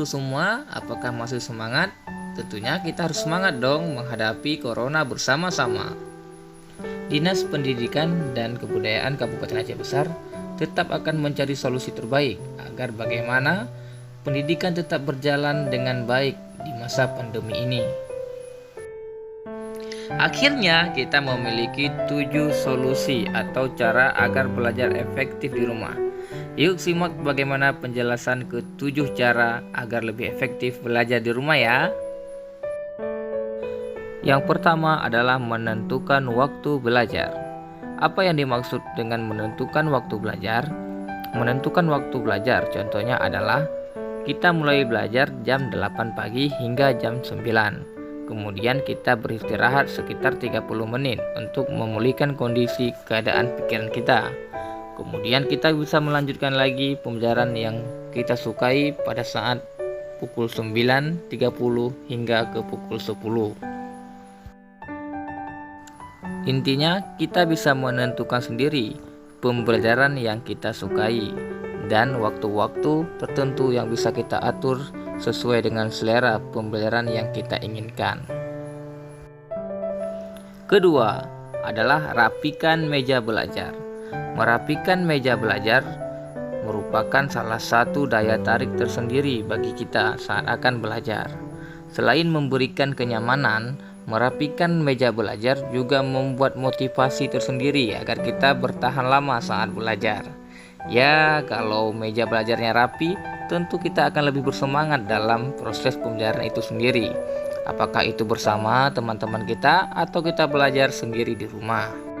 guru semua, apakah masih semangat? Tentunya kita harus semangat dong menghadapi corona bersama-sama. Dinas Pendidikan dan Kebudayaan Kabupaten Aceh Besar tetap akan mencari solusi terbaik agar bagaimana pendidikan tetap berjalan dengan baik di masa pandemi ini. Akhirnya kita memiliki 7 solusi atau cara agar belajar efektif di rumah. Yuk simak bagaimana penjelasan ke-7 cara agar lebih efektif belajar di rumah ya. Yang pertama adalah menentukan waktu belajar. Apa yang dimaksud dengan menentukan waktu belajar? Menentukan waktu belajar contohnya adalah kita mulai belajar jam 8 pagi hingga jam 9. Kemudian kita beristirahat sekitar 30 menit untuk memulihkan kondisi keadaan pikiran kita. Kemudian kita bisa melanjutkan lagi pembelajaran yang kita sukai pada saat pukul 9.30 hingga ke pukul 10. Intinya kita bisa menentukan sendiri pembelajaran yang kita sukai dan waktu-waktu tertentu yang bisa kita atur sesuai dengan selera pembelajaran yang kita inginkan. Kedua adalah rapikan meja belajar. Merapikan meja belajar merupakan salah satu daya tarik tersendiri bagi kita saat akan belajar. Selain memberikan kenyamanan, merapikan meja belajar juga membuat motivasi tersendiri agar kita bertahan lama saat belajar. Ya, kalau meja belajarnya rapi, tentu kita akan lebih bersemangat dalam proses pembelajaran itu sendiri. Apakah itu bersama teman-teman kita atau kita belajar sendiri di rumah.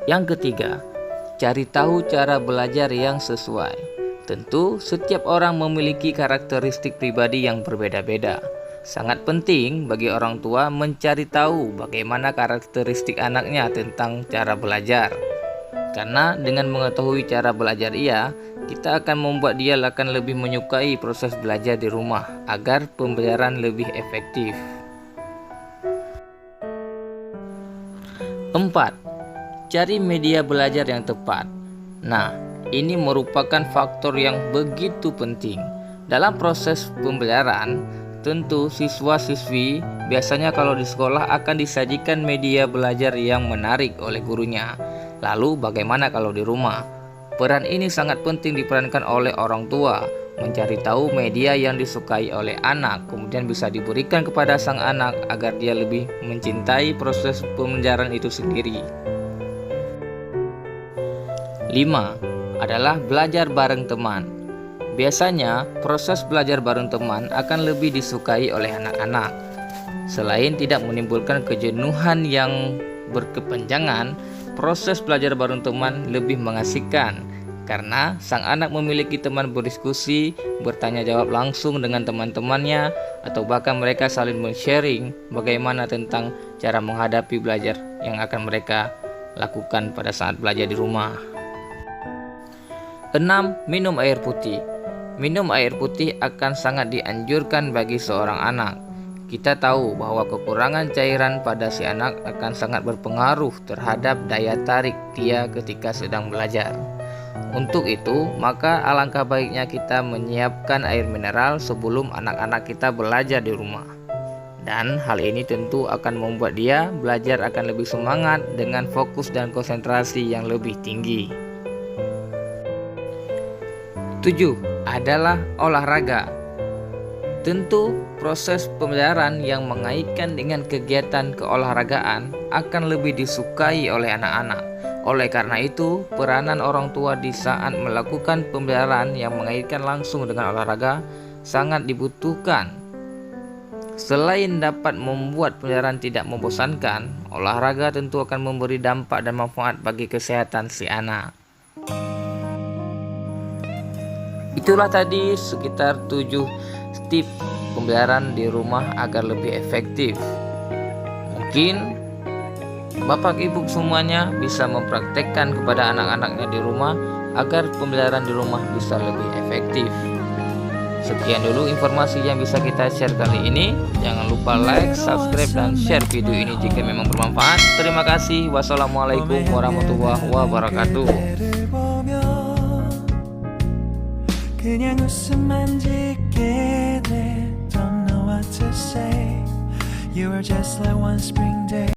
Yang ketiga, cari tahu cara belajar yang sesuai. Tentu setiap orang memiliki karakteristik pribadi yang berbeda-beda. Sangat penting bagi orang tua mencari tahu bagaimana karakteristik anaknya tentang cara belajar. Karena dengan mengetahui cara belajar ia, kita akan membuat dia akan lebih menyukai proses belajar di rumah agar pembelajaran lebih efektif. 4. Cari media belajar yang tepat. Nah, ini merupakan faktor yang begitu penting. Dalam proses pembelajaran, tentu siswa-siswi biasanya kalau di sekolah akan disajikan media belajar yang menarik oleh gurunya. Lalu bagaimana kalau di rumah? Peran ini sangat penting diperankan oleh orang tua, mencari tahu media yang disukai oleh anak, kemudian bisa diberikan kepada sang anak agar dia lebih mencintai proses pembelajaran itu sendiri. 5. Adalah belajar bareng teman. Biasanya proses belajar bareng teman akan lebih disukai oleh anak-anak. Selain tidak menimbulkan kejenuhan yang berkepanjangan, proses belajar bareng teman lebih mengasihkan karena sang anak memiliki teman berdiskusi, bertanya jawab langsung dengan teman-temannya, atau bahkan mereka saling men-sharing bagaimana tentang cara menghadapi belajar yang akan mereka lakukan pada saat belajar di rumah. 6. Minum air putih. Minum air putih akan sangat dianjurkan bagi seorang anak. Kita tahu bahwa kekurangan cairan pada si anak akan sangat berpengaruh terhadap daya tarik dia ketika sedang belajar. Untuk itu, maka alangkah baiknya kita menyiapkan air mineral sebelum anak-anak kita belajar di rumah. Dan hal ini tentu akan membuat dia belajar akan lebih semangat dengan fokus dan konsentrasi yang lebih tinggi. 7. Adalah olahraga. Tentu proses pembelajaran yang mengaitkan dengan kegiatan keolahragaan akan lebih disukai oleh anak-anak. Oleh karena itu, peranan orang tua di saat melakukan pembelajaran yang mengaitkan langsung dengan olahraga sangat dibutuhkan. Selain dapat membuat pembelajaran tidak membosankan, olahraga tentu akan memberi dampak dan manfaat bagi kesehatan si anak. Itulah tadi sekitar 7 tips pembelajaran di rumah agar lebih efektif. Mungkin Bapak Ibu semuanya bisa mempraktekkan kepada anak-anaknya di rumah agar pembelajaran di rumah bisa lebih efektif. Sekian dulu informasi yang bisa kita share kali ini. Jangan lupa like, subscribe, dan share video ini jika memang bermanfaat. Terima kasih. Wassalamualaikum warahmatullahi wabarakatuh. 그냥 웃음만 짓게 돼. Don't know what to say. You are just like one spring day.